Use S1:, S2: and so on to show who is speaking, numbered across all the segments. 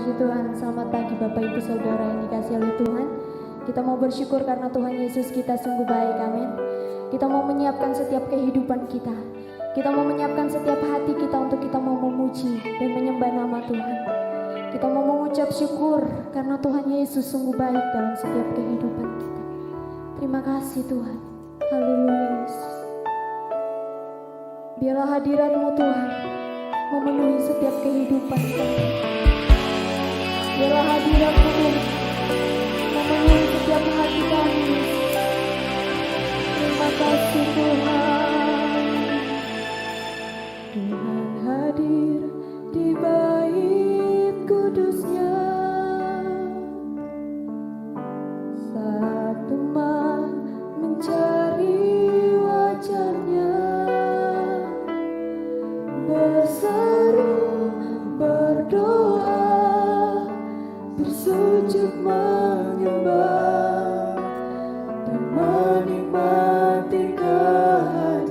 S1: Puji Tuhan, selamat pagi Bapak Ibu Saudara yang dikasihi oleh Tuhan. Kita mau bersyukur karena Tuhan Yesus kita sungguh baik, amin. Kita mau menyiapkan setiap kehidupan kita. Kita mau menyiapkan setiap hati kita untuk kita mau memuji dan menyembah nama Tuhan. Kita mau mengucap syukur karena Tuhan Yesus sungguh baik dalam setiap kehidupan kita. Terima kasih Tuhan. Haleluya Yesus. Biarlah hadirat-Mu Tuhan memenuhi setiap kehidupan kami. Biarlah hadirat-Mu Tuhan memenuhi setiap hati kami. Terima kasih Tuhan. Tuhan hadir di bait kudus-Nya saat umat mencari wajah-Nya, berseru, berdoa, bersujud menyembah dan menikmati kehadiran.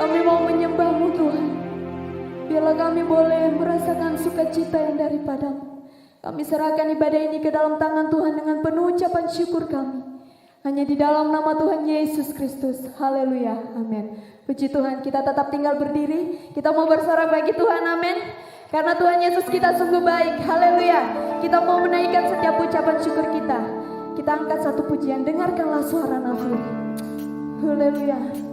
S1: Kami mau menyembah-Mu Tuhan. Biarlah kami boleh merasakan sukacita yang daripada-Mu. Kami serahkan ibadah ini ke dalam tangan Tuhan dengan penuh ucapan syukur kami. Hanya di dalam nama Tuhan Yesus Kristus. Haleluya. Amin. Puji Tuhan, kita tetap tinggal berdiri. Kita mau bersorak bagi Tuhan. Amin. Karena Tuhan Yesus kita sungguh baik. Haleluya. Kita mau menaikkan setiap ucapan syukur kita. Kita angkat satu pujian. Dengarkanlah suara nafsu. Haleluya.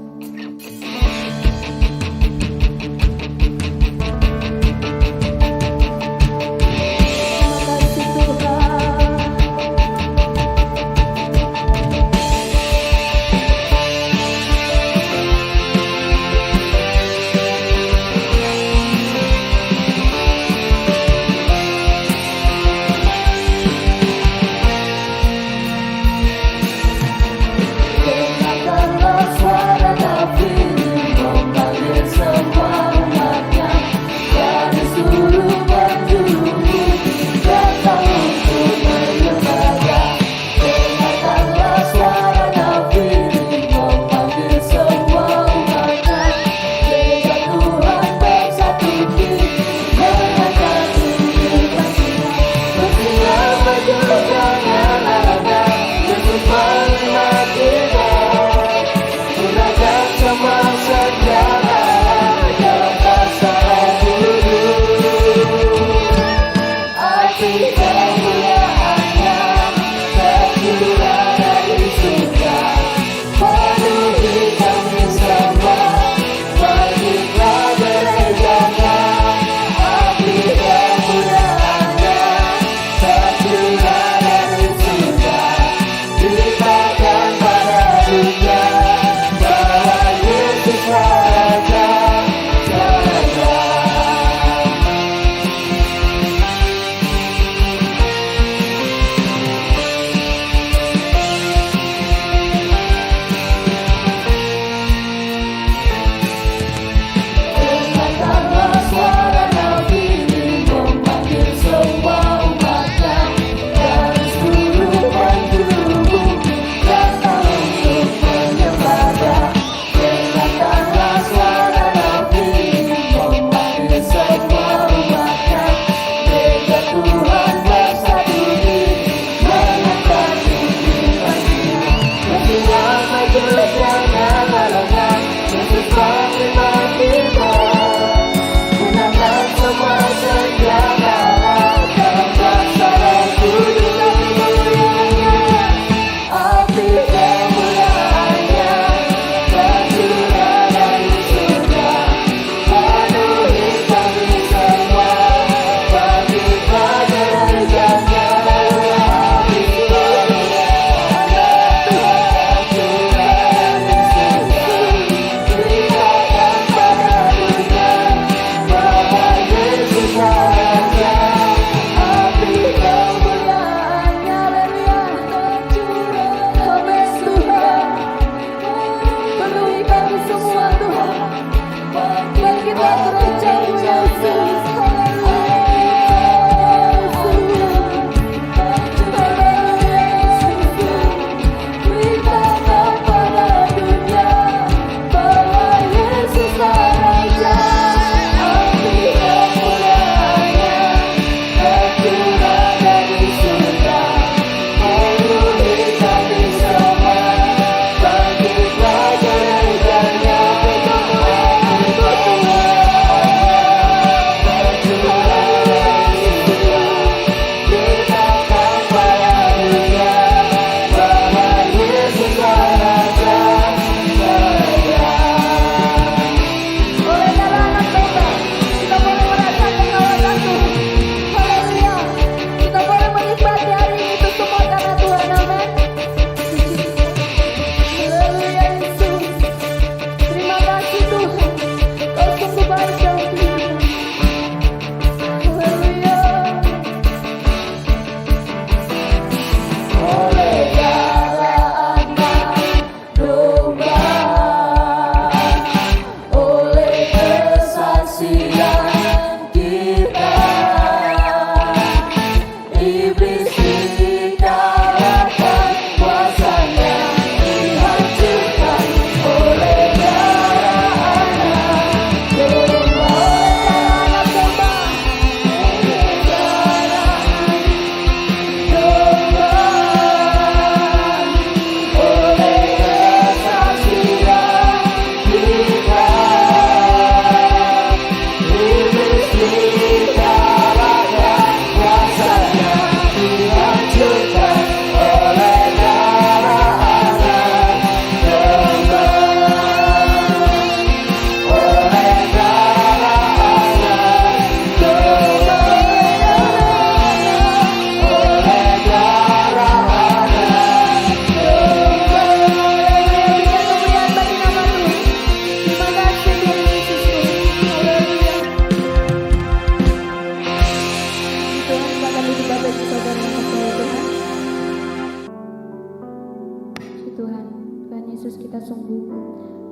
S1: Yesus kita sungguh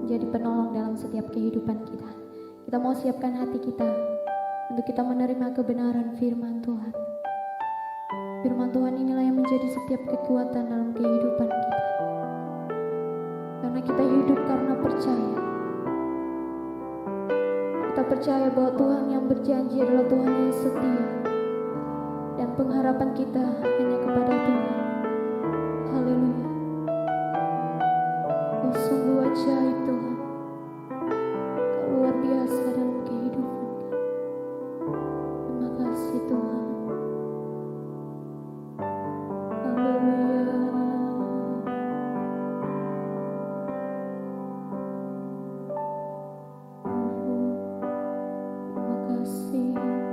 S1: menjadi penolong dalam setiap kehidupan kita. Kita mau siapkan hati kita untuk kita menerima kebenaran firman Tuhan. Firman Tuhan inilah yang menjadi setiap kekuatan dalam kehidupan kita. Karena kita hidup karena percaya. Kita percaya bahwa Tuhan yang berjanji adalah Tuhan yang setia. Dan pengharapan kita hanya kepada Tuhan. Haleluya. Oh, sungguh ajaib Tuhan. Kau luar biasa dalam kehidupan kami. Terima kasih Tuhan. Haleluya. Terima kasih Tuhan.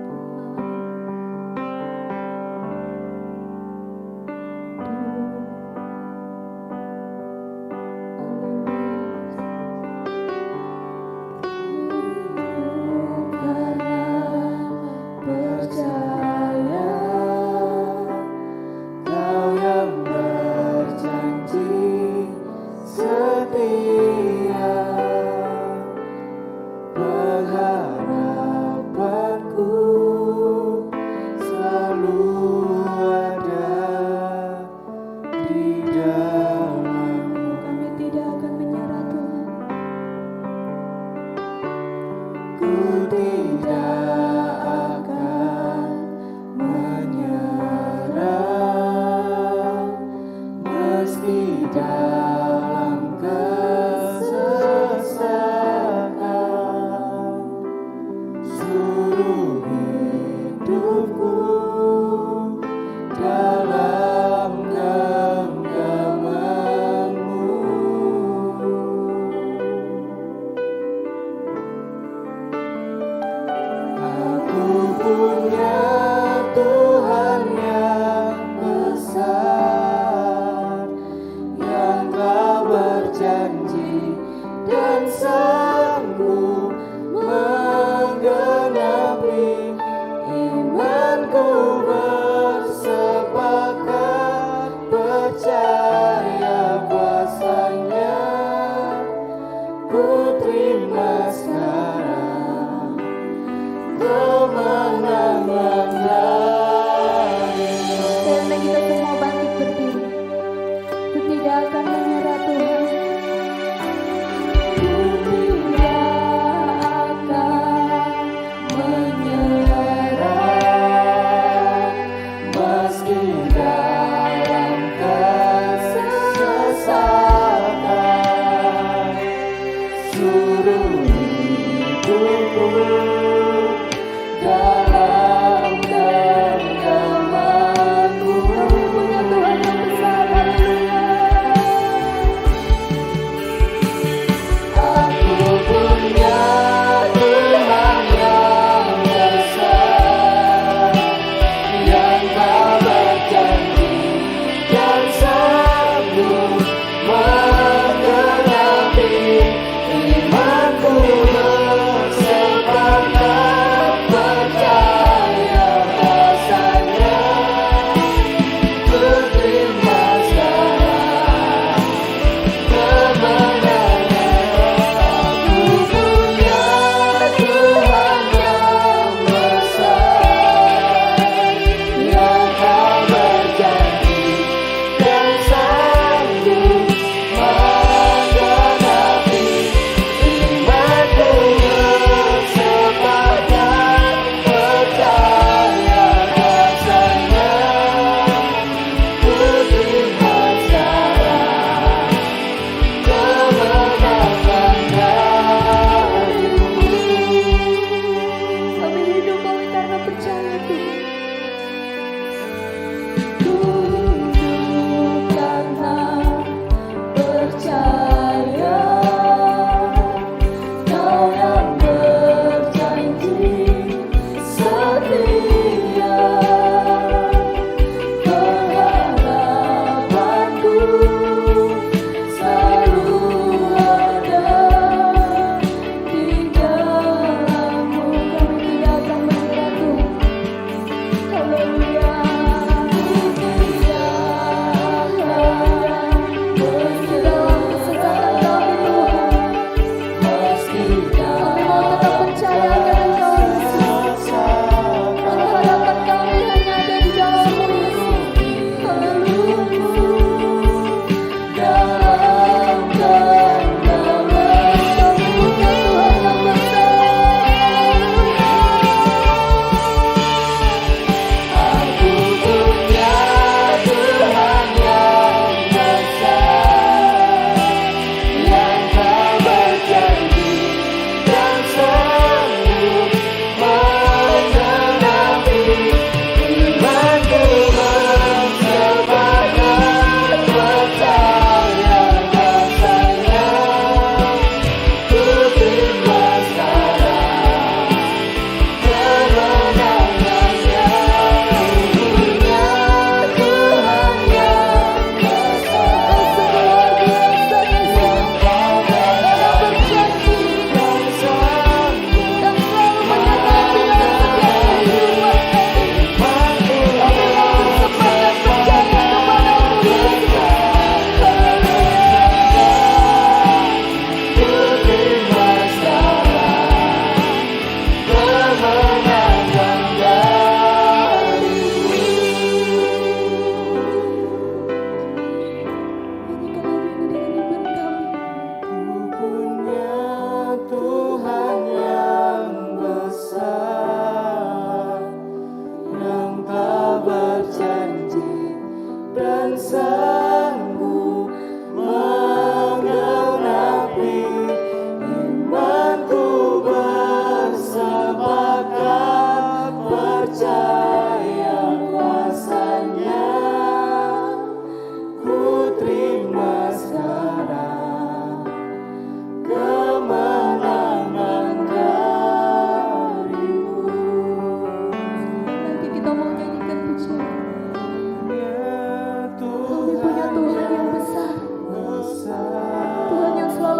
S2: You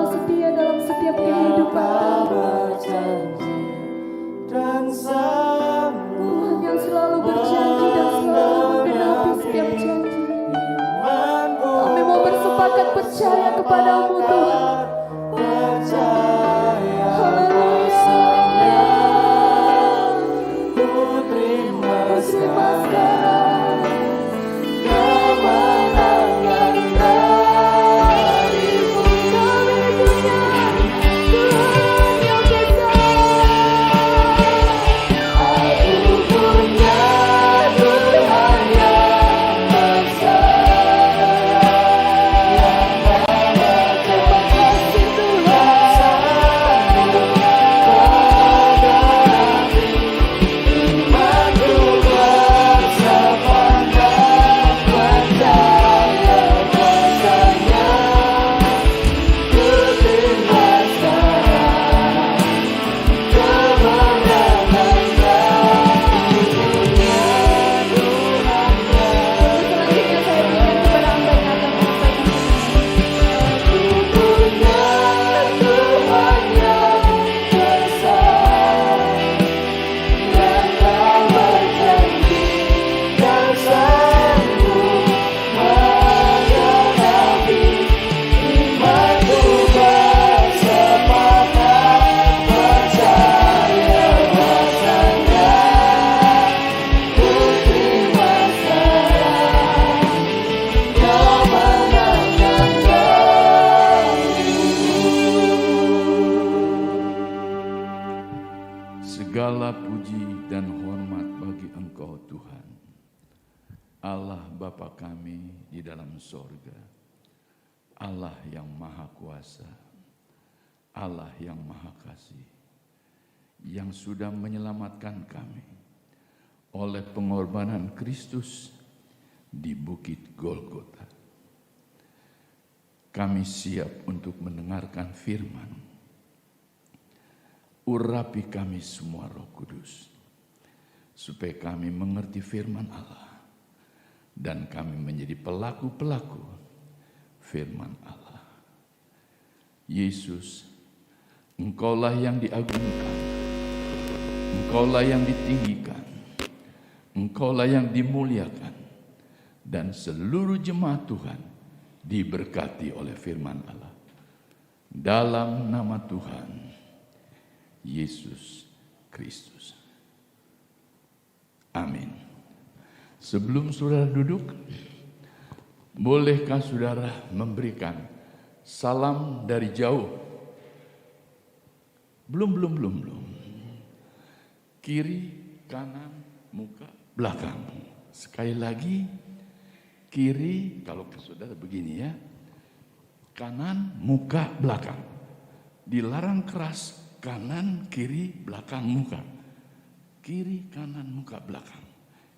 S1: setia dalam setiap kehidupan
S2: berjanji dan sanggup
S1: Tuhan yang selalu berjanji dan selalu menggenapi setiap janji.
S2: imanku
S1: Kami mau bersepakat percaya kepadamu Tuhan.
S2: percaya
S1: Haleluya.
S2: ku terima
S1: Terima sekarang.
S2: kemenangan darimu.
S1: Kami punya Tuhan yang besar.
S2: Aku punya Tuhan yang besar, yang
S1: Terima kasih Tuhan.
S2: sanggup menghadapi imanku bersepakat percaya bahwasanya ku terima sekarang kemenangan
S1: Selanjutnya saya berikan kepada hamba yang akan menyampaikan
S2: Aku punya Tuhan yang besar, yang tak berjanji dan sanggup menghadapi imanku bersepakat percaya bahwasanya ku terima sekarang kemenangan darimu.
S3: Segala puji dan hormat bagi Engkau Tuhan, Allah Bapa kami di dalam sorga, Allah yang maha kuasa, Allah yang maha kasih, yang sudah menyelamatkan kami oleh pengorbanan Kristus di Bukit Golgota. Kami siap untuk mendengarkan firman. Urapi kami semua Roh Kudus, supaya kami mengerti firman Allah, dan kami menjadi pelaku-pelaku firman Allah. Yesus, Engkaulah yang diagungkan, Engkaulah yang ditinggikan, Engkaulah yang dimuliakan, dan seluruh jemaat Tuhan diberkati oleh firman Allah. Dalam nama Tuhan Yesus Kristus. Amin. Sebelum saudara duduk, bolehkah saudara memberikan salam dari jauh? Belum. Kiri, kanan, muka, belakang. Sekali lagi, kiri, kalau saudara begini ya, kanan, muka, belakang. Dilarang keras, kanan, kiri, belakang, muka. Kiri, kanan, muka, belakang.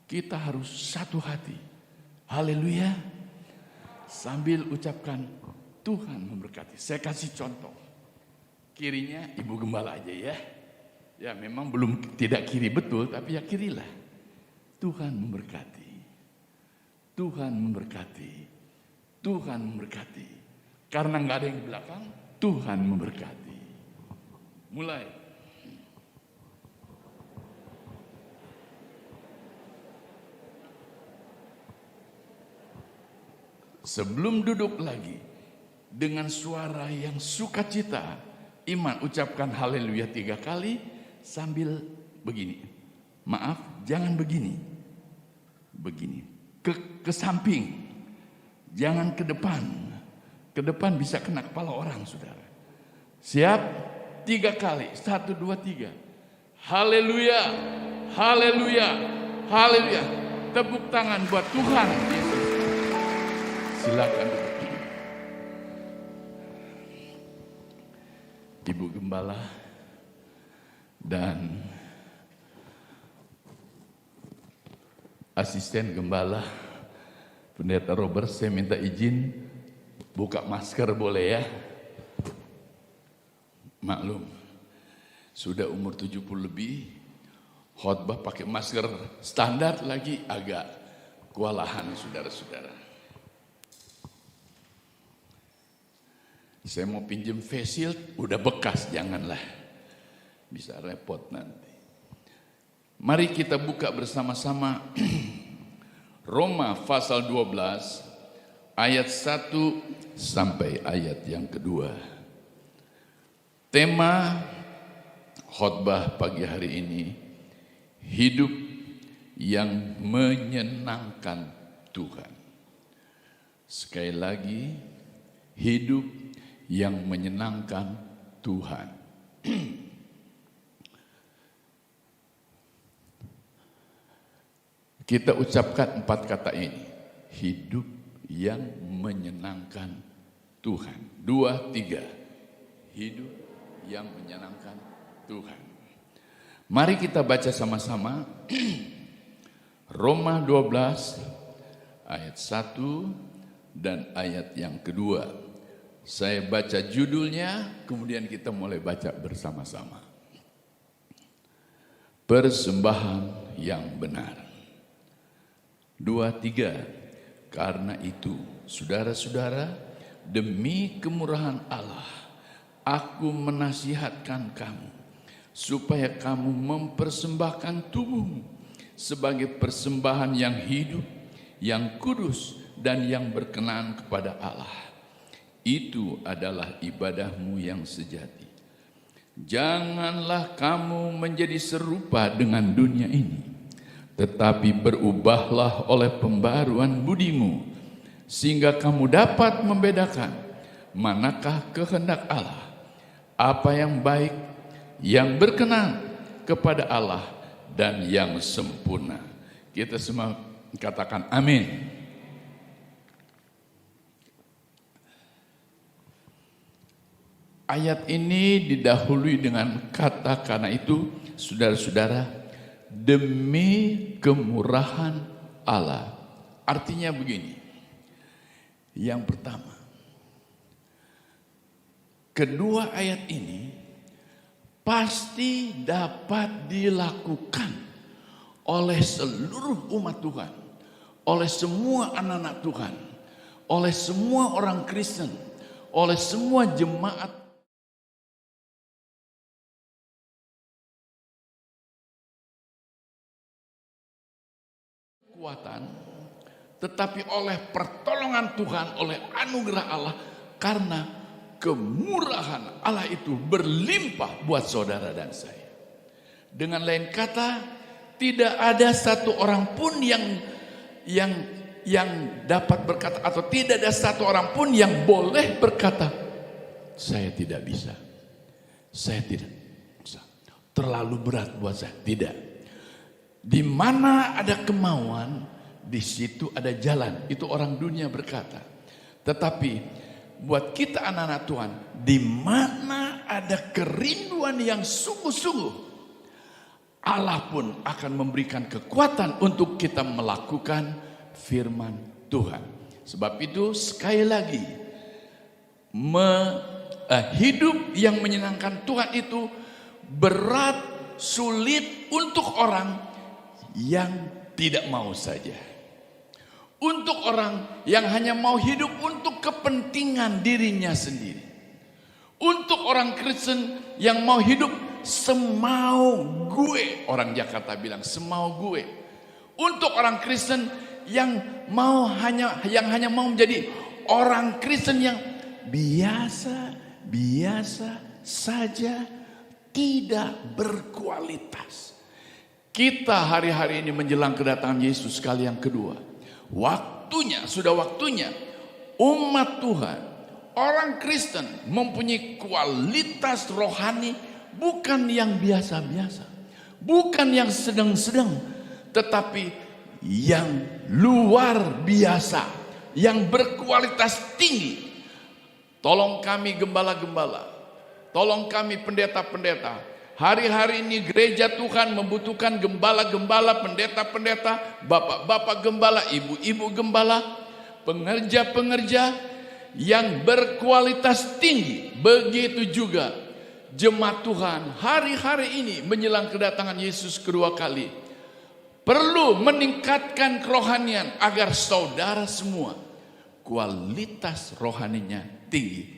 S3: Kita harus satu hati. Haleluya. Sambil ucapkan Tuhan memberkati. Saya kasih contoh. Kirinya Ibu Gembala aja ya. Ya memang belum tidak kiri betul, tapi ya kirilah. Tuhan memberkati. Tuhan memberkati. Tuhan memberkati. Karena nggak ada yang di belakang, Tuhan memberkati. Mulai. Sebelum duduk lagi, dengan suara yang sukacita, iman ucapkan haleluya 3 kali sambil begini. Maaf, jangan begini. Begini. Ke samping. Jangan ke depan. Ke depan bisa kena kepala orang, saudara. Siap? 3 kali. 1, 2, 3. Haleluya. Haleluya. Haleluya. Tepuk tangan buat Tuhan Yesus. Silakan. Ibu Gembala dan asisten Gembala Pendeta Robert, saya minta izin buka masker boleh ya? Maklum, sudah umur 70 lebih, khotbah pakai masker standar lagi agak kewalahan saudara-saudara. Saya mau pinjem face shield, udah bekas, janganlah. Bisa repot nanti. Mari kita buka bersama-sama Roma pasal 12 ayat 1 sampai ayat yang kedua. Tema khotbah pagi hari ini, hidup yang menyenangkan Tuhan. Sekali lagi, hidup yang menyenangkan Tuhan. Kita ucapkan 4 kata ini. Hidup yang menyenangkan Tuhan. 2, 3. Hidup yang menyenangkan Tuhan. Mari kita baca sama-sama. Roma 12 ayat 1 dan ayat yang kedua. Saya baca judulnya, kemudian kita mulai baca bersama-sama. Persembahan yang benar. 2, 3. Karena itu, saudara-saudara, demi kemurahan Allah, aku menasihatkan kamu, supaya kamu mempersembahkan tubuhmu sebagai persembahan yang hidup, yang kudus, dan yang berkenan kepada Allah. Itu adalah ibadahmu yang sejati. Janganlah kamu menjadi serupa dengan dunia ini, tetapi berubahlah oleh pembaruan budimu, sehingga kamu dapat membedakan manakah kehendak Allah, apa yang baik, yang berkenan kepada Allah, dan yang sempurna. Kita semua katakan amin. Ayat ini didahului dengan kata karena itu, saudara-saudara, demi kemurahan Allah. Artinya begini. Yang pertama, kedua ayat ini pasti dapat dilakukan oleh seluruh umat Tuhan, oleh semua anak-anak Tuhan, oleh semua orang Kristen, oleh semua jemaat. Kekuatan, tetapi oleh pertolongan Tuhan, oleh anugerah Allah, karena kemurahan Allah itu berlimpah buat saudara dan saya. Dengan lain kata, tidak ada satu orang pun yang dapat berkata, atau tidak ada satu orang pun yang boleh berkata, saya tidak bisa, saya tidak bisa, terlalu berat buat saya. Tidak. Di mana ada kemauan, di situ ada jalan. Itu orang dunia berkata. Tetapi buat kita anak-anak Tuhan, di mana ada kerinduan yang sungguh-sungguh, Allah pun akan memberikan kekuatan untuk kita melakukan firman Tuhan. Sebab itu sekali lagi, hidup yang menyenangkan Tuhan itu berat, sulit untuk orang yang tidak mau saja. Untuk orang yang hanya mau hidup untuk kepentingan dirinya sendiri. Untuk orang Kristen yang mau hidup semau gue. Orang Jakarta bilang semau gue. Untuk orang Kristen yang hanya mau menjadi orang Kristen yang biasa saja, tidak berkualitas. Kita hari-hari ini menjelang kedatangan Yesus kali yang kedua. Sudah waktunya umat Tuhan, orang Kristen mempunyai kualitas rohani bukan yang biasa-biasa, bukan yang sedang-sedang, tetapi yang luar biasa, yang berkualitas tinggi. Tolong kami gembala-gembala, tolong kami pendeta-pendeta. Hari-hari ini gereja Tuhan membutuhkan gembala-gembala, pendeta-pendeta, bapak-bapak gembala, ibu-ibu gembala, pengerja-pengerja yang berkualitas tinggi. Begitu juga jemaat Tuhan hari-hari ini menjelang kedatangan Yesus kedua kali perlu meningkatkan kerohanian agar saudara semua kualitas rohaninya tinggi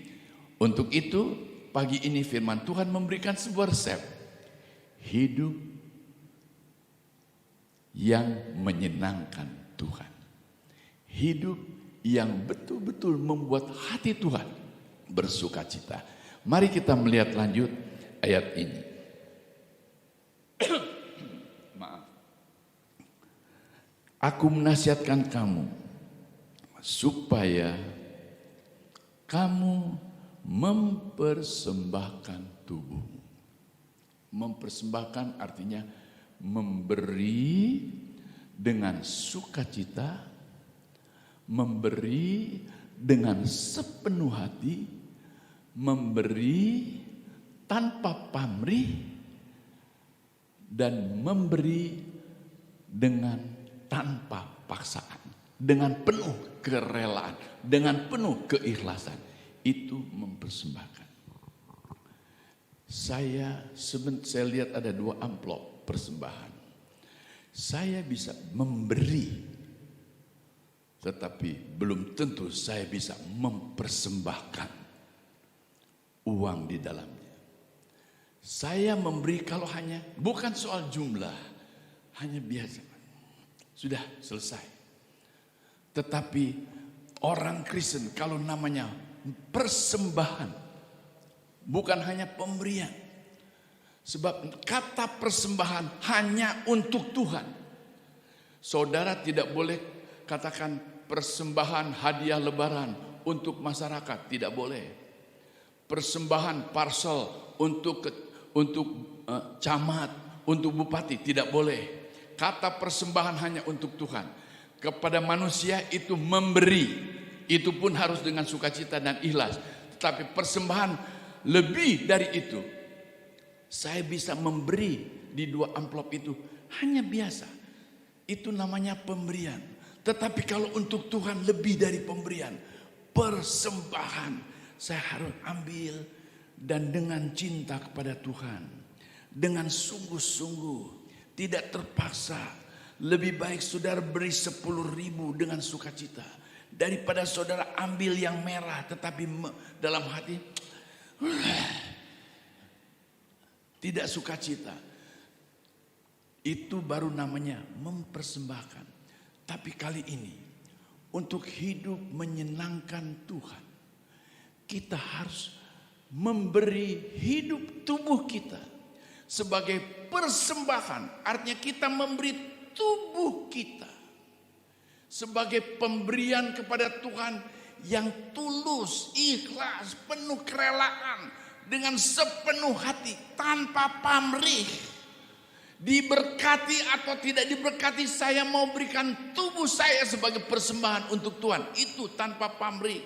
S3: Untuk itu, pagi ini firman Tuhan memberikan sebuah resep hidup yang menyenangkan Tuhan. Hidup yang betul-betul membuat hati Tuhan bersukacita. Mari kita melihat lanjut ayat ini. Maaf. Aku menasihatkan kamu supaya kamu mempersembahkan tubuhmu. Mempersembahkan artinya memberi dengan sukacita, memberi dengan sepenuh hati, memberi tanpa pamrih, dan memberi dengan tanpa paksaan, dengan penuh kerelaan, dengan penuh keikhlasan. Itu mempersembahkan. Saya lihat ada 2 amplop persembahan. Saya bisa memberi, tetapi belum tentu saya bisa mempersembahkan uang di dalamnya. Saya memberi kalau hanya, bukan soal jumlah, hanya biasa. Sudah selesai. Tetapi orang Kristen kalau namanya persembahan, bukan hanya pemberian. Sebab kata persembahan hanya untuk Tuhan. Saudara tidak boleh katakan persembahan hadiah lebaran untuk masyarakat, tidak boleh. Persembahan parcel untuk camat, untuk bupati, tidak boleh. Kata persembahan hanya untuk Tuhan. Kepada manusia itu memberi, itu pun harus dengan sukacita dan ikhlas. Tetapi persembahan lebih dari itu. Saya bisa memberi di 2 amplop itu hanya biasa. Itu namanya pemberian. Tetapi kalau untuk Tuhan lebih dari pemberian, persembahan. Saya harus ambil dan dengan cinta kepada Tuhan. Dengan sungguh-sungguh, tidak terpaksa. Lebih baik saudara beri 10.000 dengan sukacita. Daripada saudara ambil yang merah tetapi dalam hati tidak sukacita. Itu baru namanya mempersembahkan. Tapi kali ini untuk hidup menyenangkan Tuhan, kita harus memberi hidup tubuh kita sebagai persembahan. Artinya kita memberi tubuh kita sebagai pemberian kepada Tuhan yang tulus, ikhlas, penuh kerelaan, dengan sepenuh hati, tanpa pamrih. Diberkati atau tidak diberkati, saya mau berikan tubuh saya sebagai persembahan untuk Tuhan. Itu tanpa pamrih.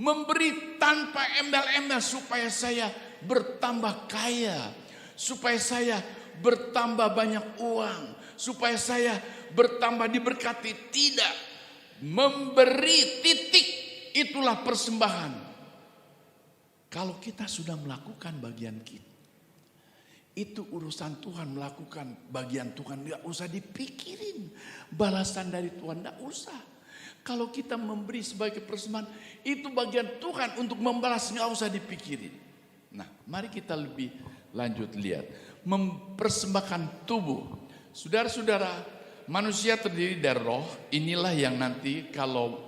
S3: Memberi tanpa embel-embel supaya saya bertambah kaya, supaya saya bertambah banyak uang, supaya saya bertambah diberkati. Tidak. Memberi titik, itulah persembahan. Kalau kita sudah melakukan bagian kita, itu urusan Tuhan. Melakukan bagian Tuhan, gak usah dipikirin balasan dari Tuhan, gak usah. Kalau kita memberi sebagai persembahan, itu bagian Tuhan untuk membalas, gak usah dipikirin. Nah, mari kita lebih lanjut lihat. Mempersembahkan tubuh. Saudara-saudara, manusia terdiri dari roh. Inilah yang nanti kalau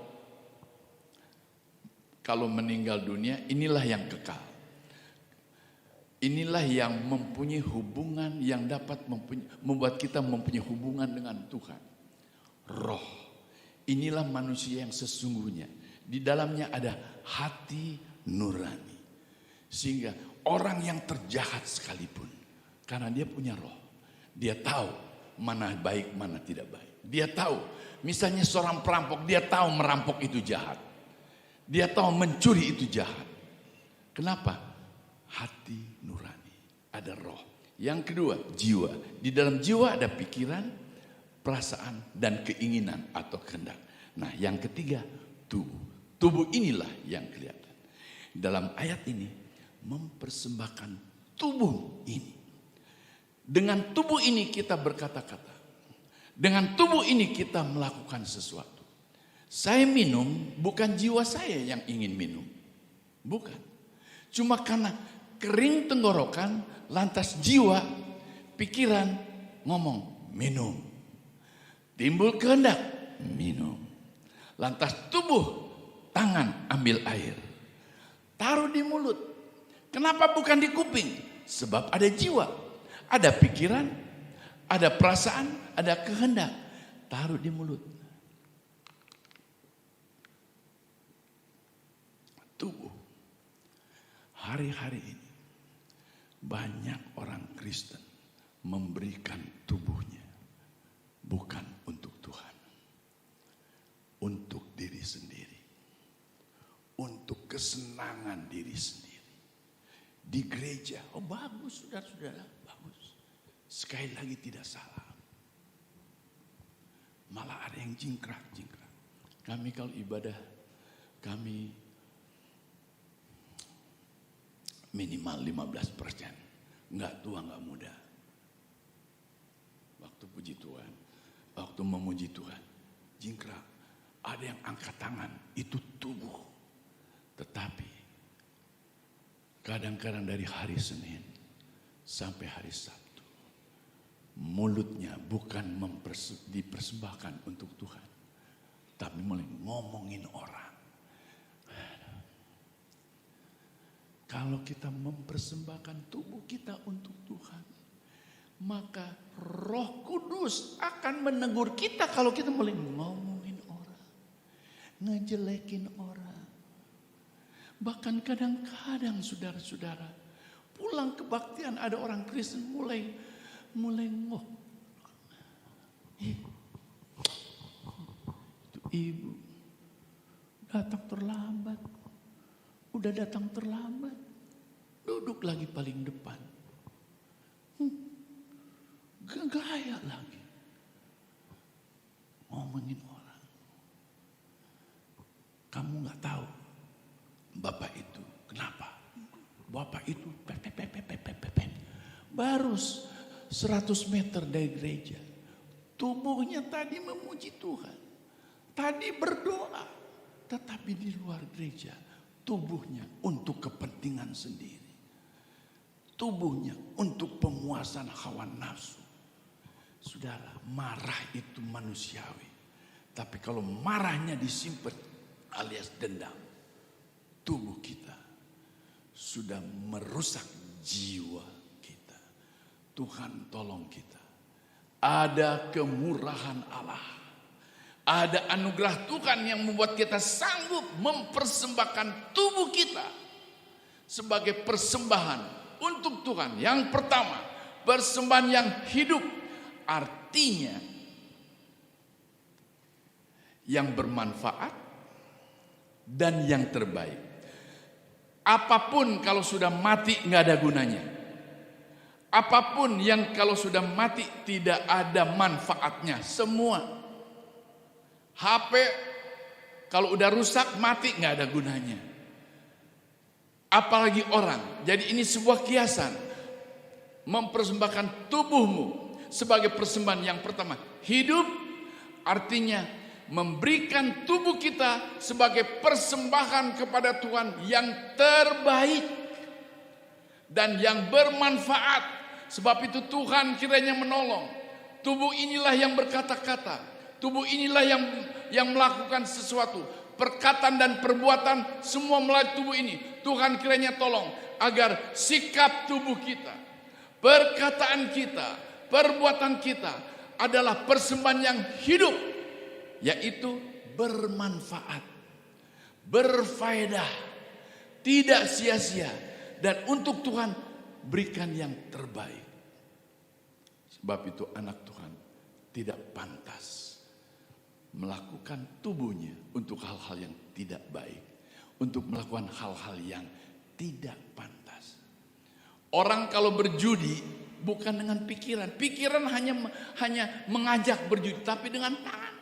S3: meninggal dunia, inilah yang kekal. Inilah yang mempunyai hubungan, yang dapat membuat kita mempunyai hubungan dengan Tuhan. Roh. Inilah manusia yang sesungguhnya. Di dalamnya ada hati nurani. Sehingga orang yang terjahat sekalipun, karena dia punya roh, dia tahu mana baik, mana tidak baik. Dia tahu, misalnya seorang perampok, dia tahu merampok itu jahat. Dia tahu mencuri itu jahat. Kenapa? Hati nurani. Ada roh. Yang kedua, jiwa. Di dalam jiwa ada pikiran, perasaan, dan keinginan atau kehendak. Nah, yang ketiga, tubuh. Tubuh inilah yang kelihatan. Dalam ayat ini, mempersembahkan tubuh ini. Dengan tubuh ini kita berkata-kata. Dengan tubuh ini kita melakukan sesuatu. Saya minum bukan jiwa saya yang ingin minum. Bukan. Cuma karena kering tenggorokan, lantas jiwa, pikiran ngomong minum. Timbul kehendak minum. Lantas tubuh, tangan ambil air. Taruh di mulut. Kenapa bukan di kuping? Sebab ada jiwa, ada pikiran, ada perasaan, ada kehendak. Taruh di mulut. Tubuh. Hari-hari ini banyak orang Kristen memberikan tubuhnya bukan untuk Tuhan, untuk diri sendiri, untuk kesenangan diri sendiri. Di gereja, oh bagus saudara-saudara, bagus. Sekali lagi tidak salah. Malah ada yang jingkrak-jingkrak. Kami kalau ibadah, kami minimal 15%. Enggak tua, enggak muda. Waktu puji Tuhan, waktu memuji Tuhan, jingkrak. Ada yang angkat tangan, itu tubuh. Tetapi kadang-kadang dari hari Senin sampai hari Sabtu, mulutnya bukan dipersembahkan untuk Tuhan, tapi mulai ngomongin orang. Kalau kita mempersembahkan tubuh kita untuk Tuhan, maka Roh Kudus akan menegur kita kalau kita mulai ngomongin orang, ngejelekin orang. Bahkan kadang-kadang saudara-saudara, pulang kebaktian ada orang Kristen mulai itu ibu datang terlambat. Udah datang terlambat, duduk lagi paling depan. Gaya lagi. Ngomongin orang. Kamu gak tahu Bapak itu kenapa? Bapak itu baru 100 meter dari gereja. Tubuhnya tadi memuji Tuhan. Tadi berdoa. Tetapi di luar gereja, tubuhnya untuk kepentingan sendiri. Tubuhnya untuk pemuasan hawa nafsu. Saudara, marah itu manusiawi. Tapi kalau marahnya disimpan alias dendam, tubuh kita sudah merusak jiwa kita. Tuhan tolong kita. Ada kemurahan Allah. Ada anugerah Tuhan yang membuat kita sanggup mempersembahkan tubuh kita sebagai persembahan untuk Tuhan. Yang pertama, persembahan yang hidup, artinya yang bermanfaat dan yang terbaik. Apapun kalau sudah mati nggak ada gunanya. Apapun yang kalau sudah mati tidak ada manfaatnya. Semua HP kalau udah rusak mati nggak ada gunanya. Apalagi orang. Jadi ini sebuah kiasan. Mempersembahkan tubuhmu sebagai persembahan yang pertama. Hidup artinya memberikan tubuh kita sebagai persembahan kepada Tuhan yang terbaik dan yang bermanfaat. Sebab itu Tuhan kiranya menolong. Tubuh inilah yang berkata-kata. Tubuh inilah yang melakukan sesuatu. Perkataan dan perbuatan semua melalui tubuh ini. Tuhan kiranya tolong agar sikap tubuh kita, perkataan kita, perbuatan kita adalah persembahan yang hidup, yaitu bermanfaat, berfaedah, tidak sia-sia, dan untuk Tuhan berikan yang terbaik. Sebab itu anak Tuhan tidak pantas melakukan tubuhnya untuk hal-hal yang tidak baik, untuk melakukan hal-hal yang tidak pantas. Orang kalau berjudi bukan dengan pikiran, pikiran hanya mengajak berjudi, tapi dengan tangan.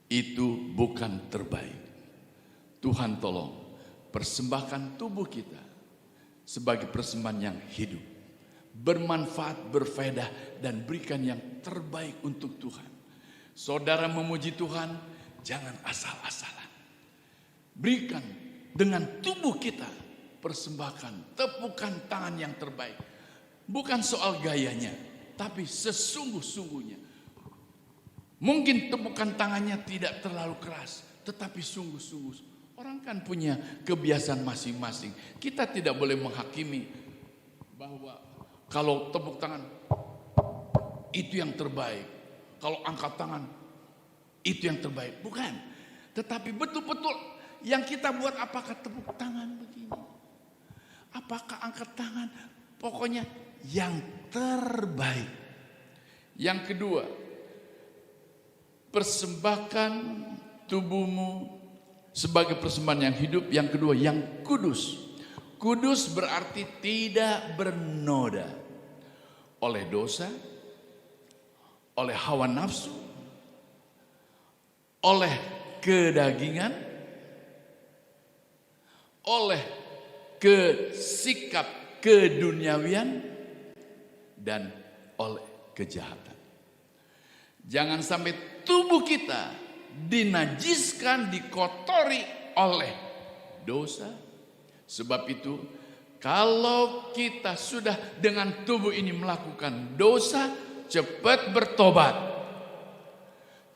S3: Itu bukan terbaik. Tuhan tolong persembahkan tubuh kita sebagai persembahan yang hidup, bermanfaat, berfaedah, dan berikan yang terbaik untuk Tuhan. Saudara memuji Tuhan, Jangan asal-asalan. Berikan dengan tubuh kita, persembahkan, tepukan tangan yang terbaik. Bukan soal gayanya, tapi sesungguh-sungguhnya. Mungkin tepukan tangannya tidak terlalu keras, tetapi sungguh-sungguh. Orang kan punya kebiasaan masing-masing. Kita tidak boleh menghakimi bahwa kalau tepuk tangan itu yang terbaik. Kalau angkat tangan itu yang terbaik. Bukan. Tetapi betul-betul yang kita buat, apakah tepuk tangan begini? Apakah angkat tangan? Pokoknya yang terbaik. Yang kedua, persembahkan tubuhmu sebagai persembahan yang hidup. Yang kedua, yang kudus. Kudus berarti tidak bernoda oleh dosa, oleh hawa nafsu, oleh kedagingan, oleh sikap keduniawian, dan oleh kejahatan. Jangan sampai tubuh kita dinajiskan, dikotori oleh dosa. Sebab itu, kalau kita sudah dengan tubuh ini melakukan dosa, cepat bertobat.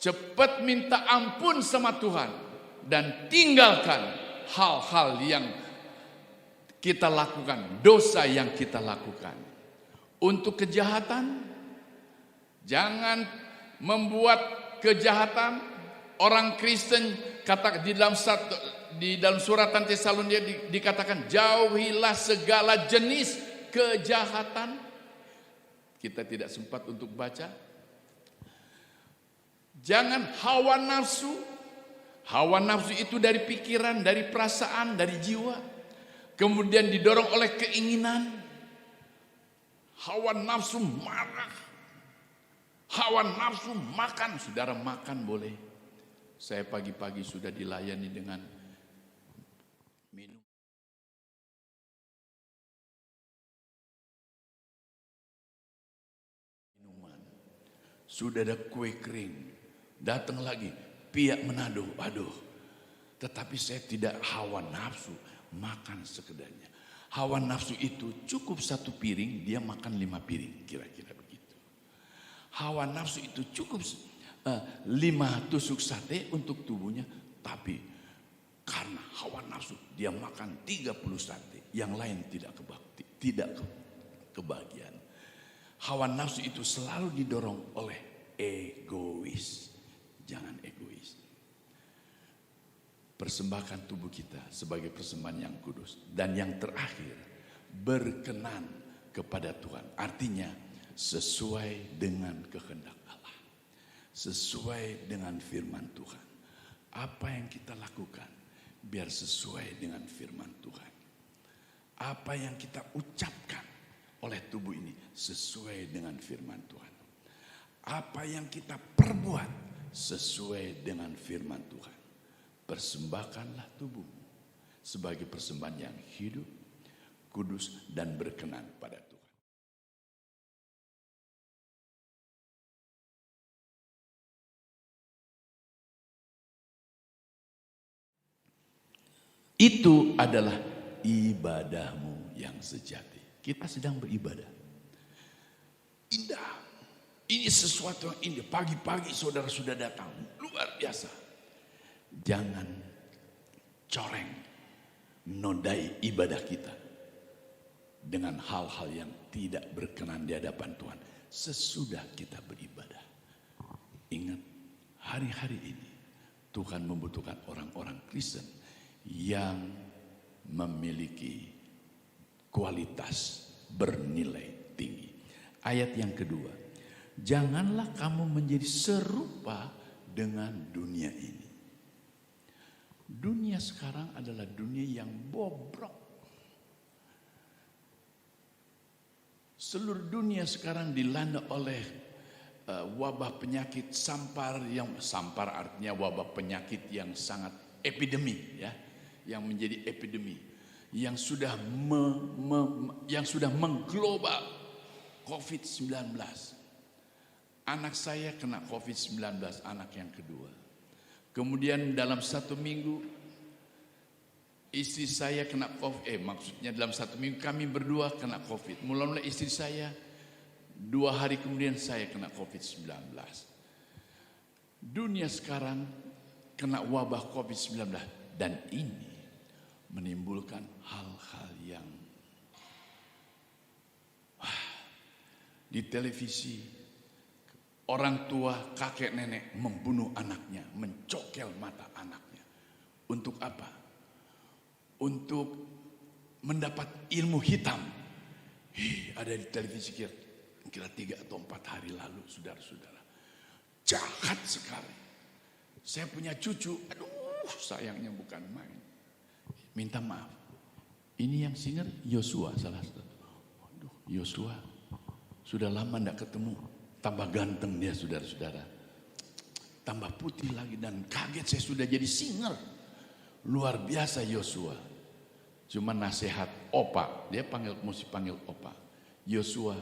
S3: Cepat minta ampun sama Tuhan. Dan tinggalkan hal-hal yang kita lakukan, dosa yang kita lakukan. Untuk kejahatan, jangan membuat kejahatan. Orang Kristen kata di dalam surat Tesalonika dikatakan, jauhilah segala jenis kejahatan. Kita tidak sempat untuk baca. Jangan hawa nafsu. Hawa nafsu itu dari pikiran, dari perasaan, dari jiwa. Kemudian didorong oleh keinginan. Hawa nafsu marah. Hawa nafsu makan. Saudara makan boleh. Saya pagi-pagi sudah dilayani dengan minuman. Sudah ada kue kering. Datang lagi, pihak Manado. Aduh. Tetapi saya tidak hawa nafsu, makan sekedarnya. Hawa nafsu itu cukup 1 piring, dia makan 5 piring, kira-kira begitu. Hawa nafsu itu cukup 5 tusuk sate untuk tubuhnya, tapi karena hawa nafsu dia makan 30 sate, yang lain tidak kebagian. Hawa nafsu itu selalu didorong oleh egois. Jangan egois. Persembahkan tubuh kita sebagai persembahan yang kudus. Dan yang terakhir, berkenan kepada Tuhan. Artinya sesuai dengan kehendak Allah. Sesuai dengan firman Tuhan. Apa yang kita lakukan, biar sesuai dengan firman Tuhan. Apa yang kita ucapkan oleh tubuh ini, sesuai dengan firman Tuhan. Apa yang kita perbuat, sesuai dengan firman Tuhan. Persembahkanlah tubuhmu sebagai persembahan yang hidup, kudus, dan berkenan pada Tuhan. Itu adalah ibadahmu yang sejati. Kita sedang beribadah. Indah. Ini sesuatu yang indah. Pagi-pagi saudara sudah datang. Luar biasa. Jangan coreng, nodai ibadah kita dengan hal-hal yang tidak berkenan di hadapan Tuhan. Sesudah kita beribadah. Ingat, hari-hari ini Tuhan membutuhkan orang-orang Kristen yang memiliki kualitas bernilai tinggi. Ayat yang kedua, janganlah kamu menjadi serupa dengan dunia ini. Dunia sekarang adalah dunia yang bobrok. Seluruh dunia sekarang dilanda oleh wabah penyakit sampar, artinya wabah penyakit yang sangat epidemi, ya, yang menjadi epidemi, yang sudah mengglobal, COVID-19. Anak saya kena COVID-19, anak yang kedua. Kemudian dalam 1 minggu istri saya kena COVID. Maksudnya dalam 1 minggu kami berdua kena COVID. Mula-mula istri saya, 2 hari kemudian saya kena COVID-19. Dunia sekarang kena wabah COVID-19. Dan ini menimbulkan hal-hal yang di televisi, orang tua, kakek nenek membunuh anaknya, mencokel mata anaknya. Untuk apa? Untuk mendapat ilmu hitam. Ada di televisi kira 3 atau 4 hari lalu, saudara-saudara. Jahat sekali. Saya punya cucu, aduh sayangnya bukan main. Minta maaf. Ini yang singer Yosua salah satu. Aduh, Yosua sudah lama tidak ketemu. Tambah ganteng dia, saudara-saudara. Tambah putih lagi, dan kaget saya sudah jadi singer. Luar biasa Yosua. Cuma nasihat opa, dia mesti panggil opa. Yosua,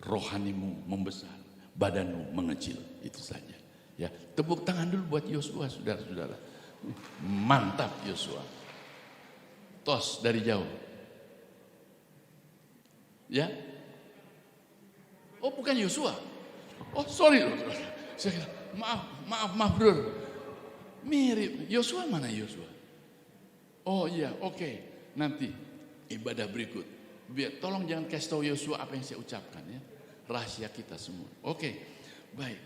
S3: rohanimu membesar, badanmu mengecil, itu saja. Ya, tepuk tangan dulu buat Yosua, saudara-saudara. Mantap Yosua. Tos dari jauh. Ya. Oh, bukan Yosua. Oh, sorry loh. Saya kira, maaf bro. Mirip. Yosua mana Yosua? Oh iya, oke. Nanti ibadah berikut. Biar tolong jangan kasih tahu Yosua apa yang saya ucapkan ya. Rahasia kita semua. Oke. Baik.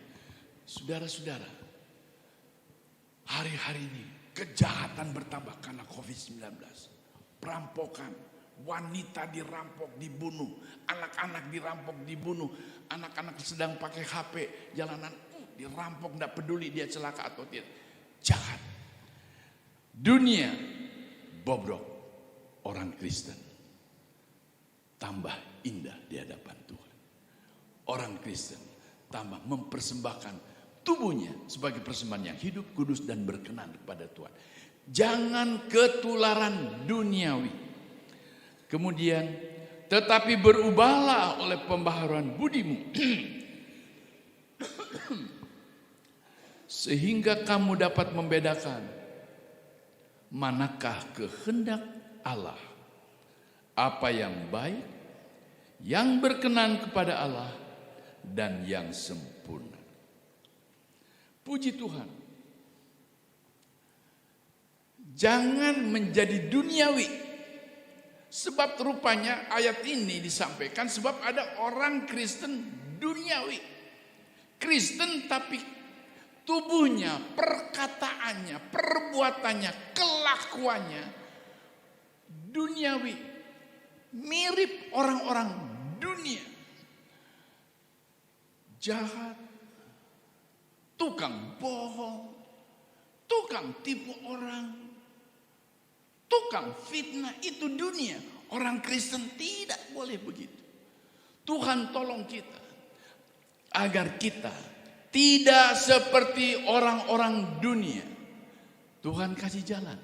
S3: Saudara-saudara. Hari-hari ini kejahatan bertambah karena COVID-19. Perampokan, wanita dirampok, dibunuh, anak-anak dirampok, dibunuh, anak-anak sedang pakai HP, jalanan dirampok, tidak peduli dia celaka atau tidak. Jahat. Dunia bobrok, orang Kristen tambah indah di hadapan Tuhan. Orang Kristen tambah mempersembahkan tubuhnya sebagai persembahan yang hidup, kudus dan berkenan kepada Tuhan. Jangan ketularan duniawi. Kemudian, tetapi berubahlah oleh pembaharuan budimu. Sehingga kamu dapat membedakan manakah kehendak Allah. Apa yang baik, yang berkenan kepada Allah, dan yang sempurna. Puji Tuhan. Jangan menjadi duniawi. Sebab rupanya ayat ini disampaikan sebab ada orang Kristen duniawi. Kristen tapi tubuhnya, perkataannya, perbuatannya, kelakuannya duniawi. Mirip orang-orang dunia. Jahat, tukang bohong, tukang tipu orang, tukang fitnah, itu dunia. Orang Kristen tidak boleh begitu. Tuhan tolong kita agar kita tidak seperti orang-orang dunia. Tuhan kasih jalan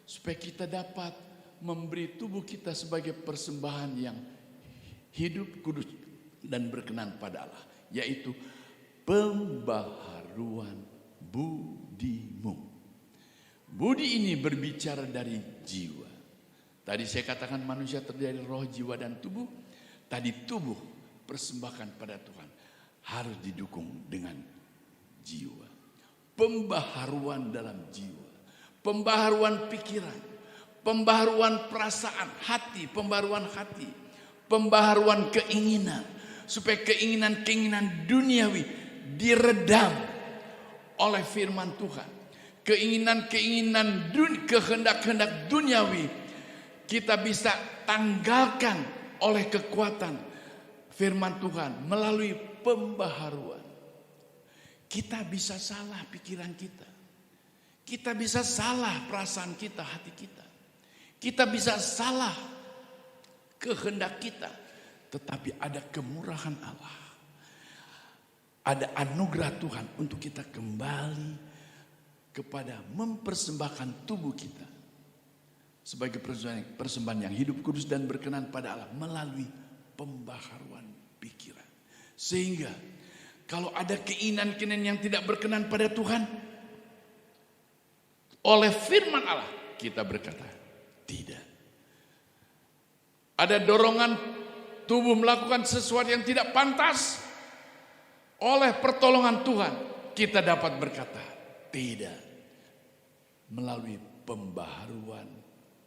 S3: supaya kita dapat memberi tubuh kita sebagai persembahan yang hidup, kudus dan berkenan pada Allah, yaitu pembaharuan budimu. Budi ini berbicara dari jiwa. Tadi saya katakan manusia terdiri dari roh, jiwa, dan tubuh. Tadi tubuh persembahkan pada Tuhan harus didukung dengan jiwa. Pembaharuan dalam jiwa. Pembaharuan pikiran. Pembaharuan perasaan, hati, pembaharuan hati. Pembaharuan keinginan. Supaya keinginan-keinginan duniawi diredam oleh firman Tuhan. Keinginan-keinginan kehendak-kehendak duniawi kita bisa tanggalkan oleh kekuatan firman Tuhan melalui pembaharuan. Kita bisa salah pikiran kita. Kita bisa salah perasaan kita, hati kita. Kita bisa salah kehendak kita. Tetapi ada kemurahan Allah. Ada anugerah Tuhan untuk kita kembali kepada mempersembahkan tubuh kita sebagai persembahan yang hidup, kudus dan berkenan pada Allah melalui pembaharuan pikiran. Sehingga kalau ada keinginan-keinginan yang tidak berkenan pada Tuhan, Oleh firman Allah kita berkata, tidak. Ada dorongan tubuh melakukan sesuatu yang tidak pantas. Oleh pertolongan Tuhan kita dapat berkata, tidak. Melalui pembaharuan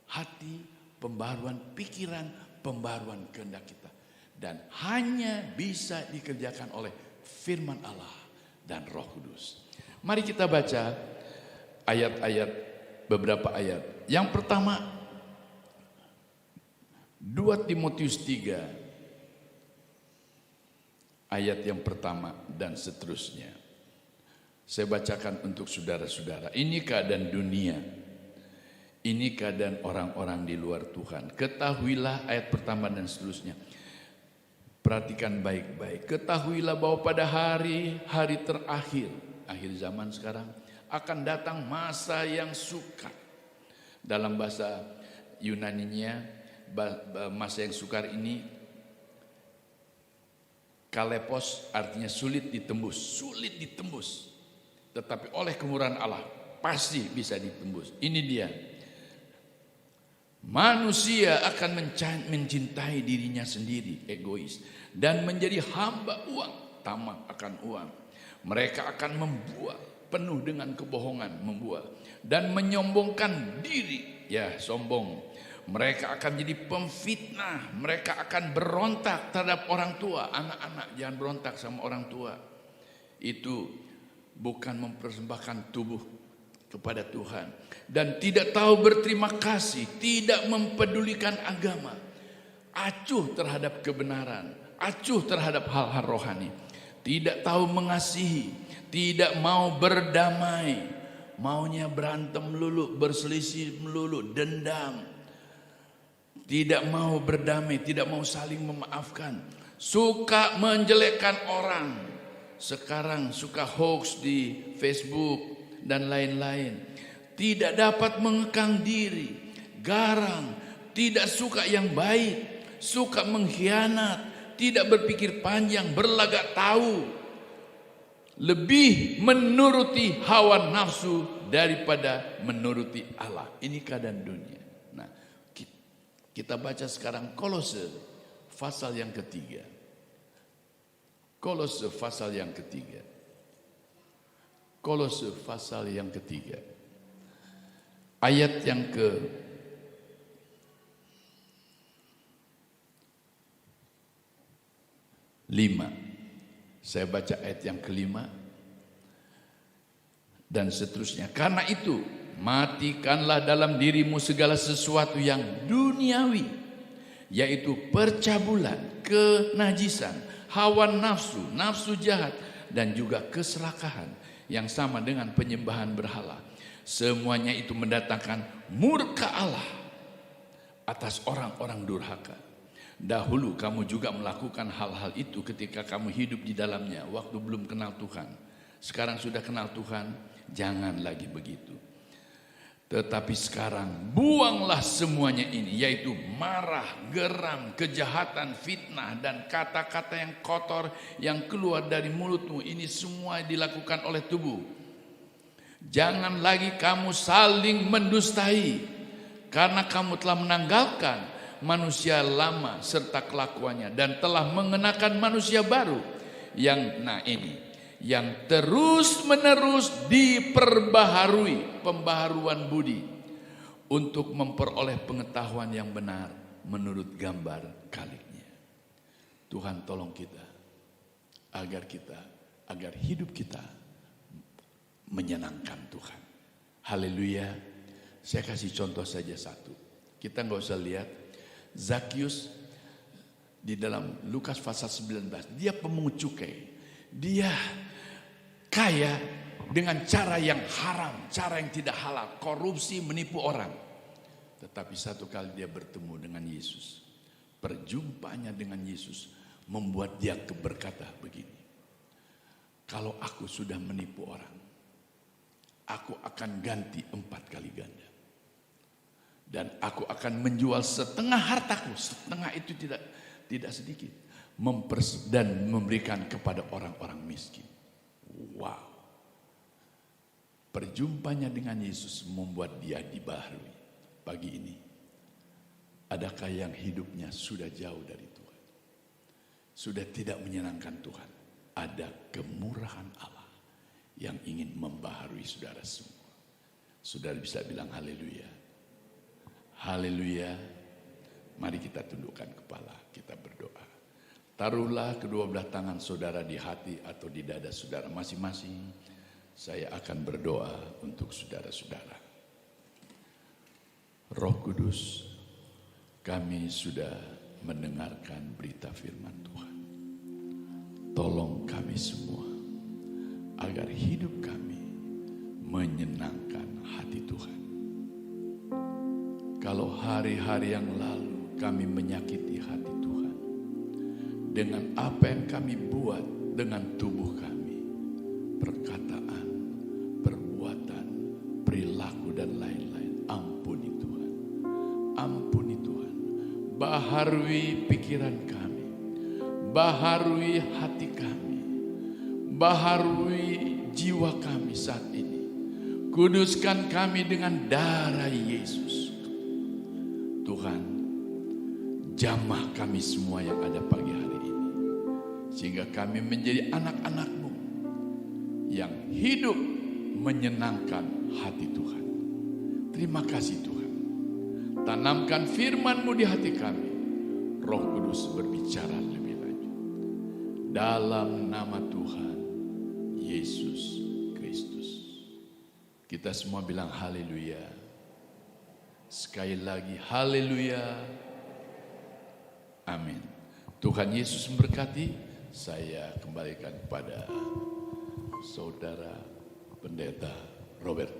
S3: hati, pembaharuan pikiran, pembaharuan kehendak kita. Dan hanya bisa dikerjakan oleh firman Allah dan Roh Kudus. Mari kita baca ayat-ayat, beberapa ayat. Yang pertama 2 Timotius 3 ayat yang pertama dan seterusnya. Saya bacakan untuk saudara-saudara. Ini keadaan dunia. Ini keadaan orang-orang di luar Tuhan. Ketahuilah ayat pertama dan seterusnya. Perhatikan baik-baik. Ketahuilah bahwa pada hari-hari terakhir, akhir zaman sekarang, akan datang masa yang sukar. Dalam bahasa Yunaninya, masa yang sukar ini kalepos, artinya sulit ditembus. Tetapi oleh kemurahan Allah pasti bisa ditembus. Ini dia. Manusia akan mencintai dirinya sendiri, egois, dan menjadi hamba uang, tamak akan uang. Mereka akan membual, penuh dengan kebohongan, membual dan menyombongkan diri, ya sombong. Mereka akan jadi pemfitnah, mereka akan berontak terhadap orang tua. Anak-anak jangan berontak sama orang tua. Itu bukan mempersembahkan tubuh kepada Tuhan. Dan tidak tahu berterima kasih, tidak mempedulikan agama. Acuh terhadap kebenaran, acuh terhadap hal-hal rohani. Tidak tahu mengasihi, tidak mau berdamai. Maunya berantem melulu, berselisih melulu, dendam. Tidak mau berdamai, tidak mau saling memaafkan. Suka menjelekkan orang. Sekarang suka hoax di Facebook dan lain-lain. Tidak dapat mengekang diri. Garang, tidak suka yang baik. Suka mengkhianat, tidak berpikir panjang, berlagak tahu. Lebih menuruti hawa nafsu daripada menuruti Allah. Ini keadaan dunia. Kita baca sekarang Kolose pasal yang ketiga. Kolose pasal yang ketiga. Kolose pasal yang ketiga. Ayat yang ke 5. Saya baca ayat yang kelima dan seterusnya. Karena itu matikanlah dalam dirimu segala sesuatu yang duniawi, yaitu percabulan, kenajisan, hawa nafsu, nafsu jahat, dan juga keserakahan yang sama dengan penyembahan berhala. Semuanya itu mendatangkan murka Allah atas orang-orang durhaka. Dahulu kamu juga melakukan hal-hal itu ketika kamu hidup di dalamnya, waktu belum kenal Tuhan. Sekarang sudah kenal Tuhan, jangan lagi begitu. Tetapi sekarang buanglah semuanya ini, yaitu marah, geram, kejahatan, fitnah, dan kata-kata yang kotor yang keluar dari mulutmu. Ini semua dilakukan oleh tubuh. Jangan lagi kamu saling mendustai, karena kamu telah menanggalkan manusia lama serta kelakuannya dan telah mengenakan manusia baru yang terus-menerus diperbaharui, pembaharuan budi, untuk memperoleh pengetahuan yang benar menurut gambar kaliknya. Tuhan tolong kita agar hidup kita menyenangkan Tuhan. Haleluya. Saya kasih contoh saja satu. Kita nggak usah lihat Zakius di dalam Lukas pasal 19. Dia pemungut cukai. Dia kaya dengan cara yang haram, cara yang tidak halal, korupsi, menipu orang. Tetapi satu kali dia bertemu dengan Yesus. Perjumpaannya dengan Yesus membuat dia berkata begini. Kalau aku sudah menipu orang, aku akan ganti 4 kali ganda. Dan aku akan menjual setengah hartaku, setengah itu tidak sedikit, dan memberikan kepada orang-orang miskin. Wow. Perjumpaannya dengan Yesus membuat dia dibaharui. Pagi ini, adakah yang hidupnya sudah jauh dari Tuhan? Sudah tidak menyenangkan Tuhan? Ada kemurahan Allah yang ingin membaharui saudara semua. Saudara bisa bilang haleluya. Haleluya. Mari kita tundukkan kepala, kita berdoa. Taruhlah kedua belah tangan saudara di hati atau di dada saudara masing-masing. Saya akan berdoa untuk saudara-saudara. Roh Kudus, kami sudah mendengarkan berita firman Tuhan. Tolong kami semua agar hidup kami menyenangkan hati Tuhan. Kalau hari-hari yang lalu kami menyakiti hati Tuhan dengan apa yang kami buat dengan tubuh kami, perkataan, perbuatan, perilaku dan lain-lain, ampuni Tuhan. Ampuni Tuhan. Baharui pikiran kami, baharui hati kami, baharui jiwa kami saat ini. Kuduskan kami dengan darah Yesus. Tuhan, jamah kami semua yang ada pagi hari ini, sehingga kami menjadi anak-anak-Mu yang hidup menyenangkan hati Tuhan. Terima kasih Tuhan. Tanamkan firman-Mu di hati kami. Roh Kudus berbicara lebih lanjut. Dalam nama Tuhan Yesus Kristus. Kita semua bilang haleluya. Sekali lagi haleluya. Amin. Tuhan Yesus memberkati. Saya kembalikan kepada Saudara Pendeta Robert.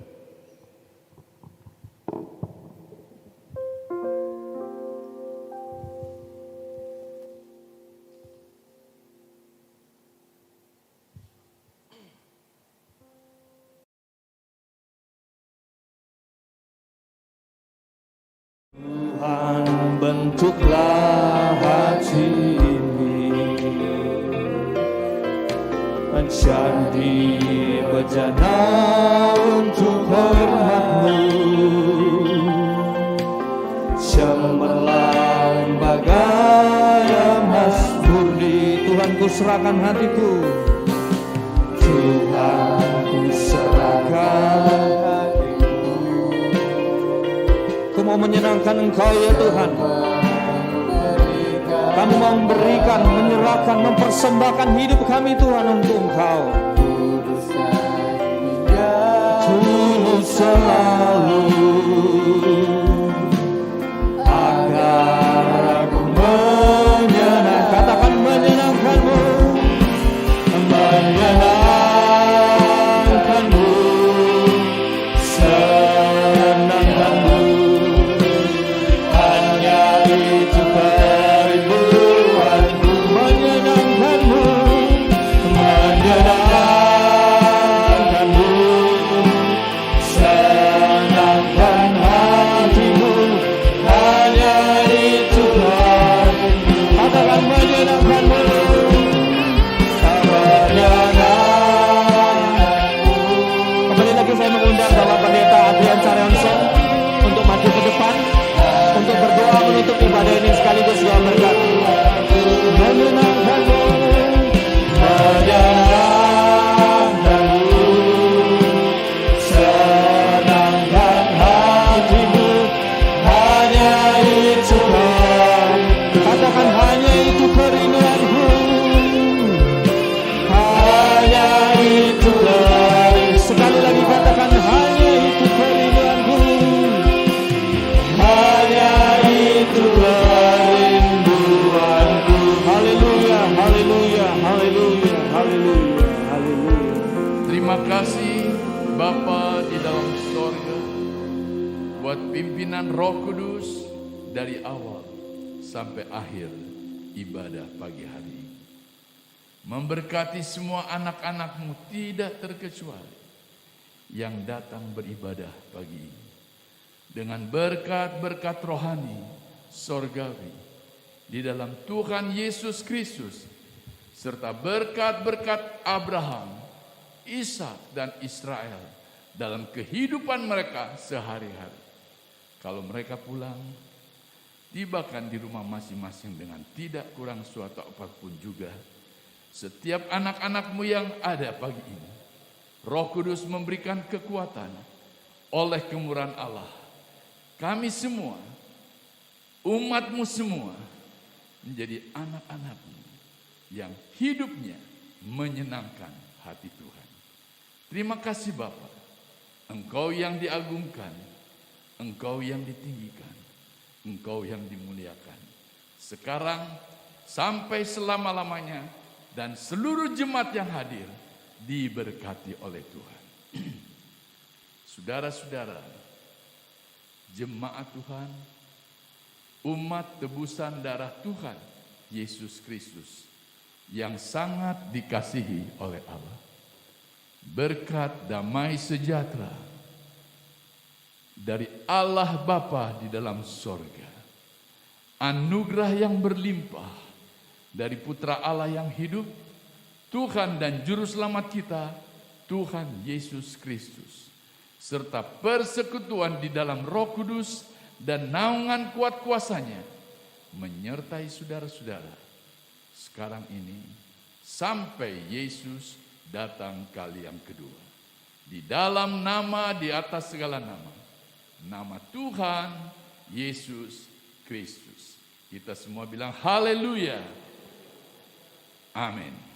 S2: Tuhan, bentuklah hati ini menjadi bejana untuk hormat-Mu, cemerlang bagai emas murni. Tuhan, ku serahkan hatiku. Tuhan, ku serahkan hatiku. Ku mau menyenangkan Engkau ya Tuhan. Kami mau memberikan, menyerahkan, mempersembahkan hidup kami Tuhan untuk Engkau. Tulus selalu, agar aku menyenangkan. Katakan menyenangkan-Mu, menyenangkan-Mu, senangkan-Mu. Hanya itu kerinduanku, menyenangkan-Mu, menyenangkan-Mu, senangkan hatimu. Hanya itu kerinduanku. Katakan menyenangkan-Mu, menyenangkan-Mu. Kembali lagi saya mengundang Bapak Pendeta Adrian Carionson untuk maju ke depan untuk berdoa menutup ibadah ini sekaligus doa berkat. Menyenangkan-Mu, menyenangkan-Mu, senangkan hatimu. Hanya itu katakan hanya itu kerinduanku. Hanya itu sekali lagi katakan hanya itu kerinduanku. Hanya itu kerinduanku. Haleluya, haleluya, haleluya, haleluya, haleluya.
S3: Terima kasih Bapa di dalam sorga buat pimpinan Roh Kudus dari awal sampai akhir ibadah pagi hari ini. Memberkati semua anak-anak-Mu tidak terkecuali yang datang beribadah pagi ini. Dengan berkat-berkat rohani, sorgawi di dalam Tuhan Yesus Kristus, serta berkat-berkat Abraham, Ishak dan Israel dalam kehidupan mereka sehari-hari. Kalau mereka pulang, tibakan di rumah masing-masing dengan tidak kurang suatu apapun juga. Setiap anak-anakmu yang ada pagi ini, Roh Kudus memberikan kekuatan oleh kemurahan Allah. Kami semua, umatmu semua, menjadi anak-anakmu yang hidupnya menyenangkan hati Tuhan. Terima kasih Bapa, Engkau yang diagungkan, Engkau yang ditinggikan, Engkau yang dimuliakan. Sekarang sampai selama-lamanya, dan seluruh jemaat yang hadir diberkati oleh Tuhan. Saudara-saudara, jemaat Tuhan, umat tebusan darah Tuhan Yesus Kristus yang sangat dikasihi oleh Allah. Berkat damai sejahtera dari Allah Bapa di dalam sorga, anugerah yang berlimpah dari Putra Allah yang hidup, Tuhan dan Juru Selamat kita, Tuhan Yesus Kristus, serta persekutuan di dalam Roh Kudus dan naungan kuat kuasanya, menyertai saudara-saudara sekarang ini, sampai Yesus datang kali yang kedua. Di dalam nama di atas segala nama, nama Tuhan Yesus Kristus. Kita semua bilang haleluya. Amin.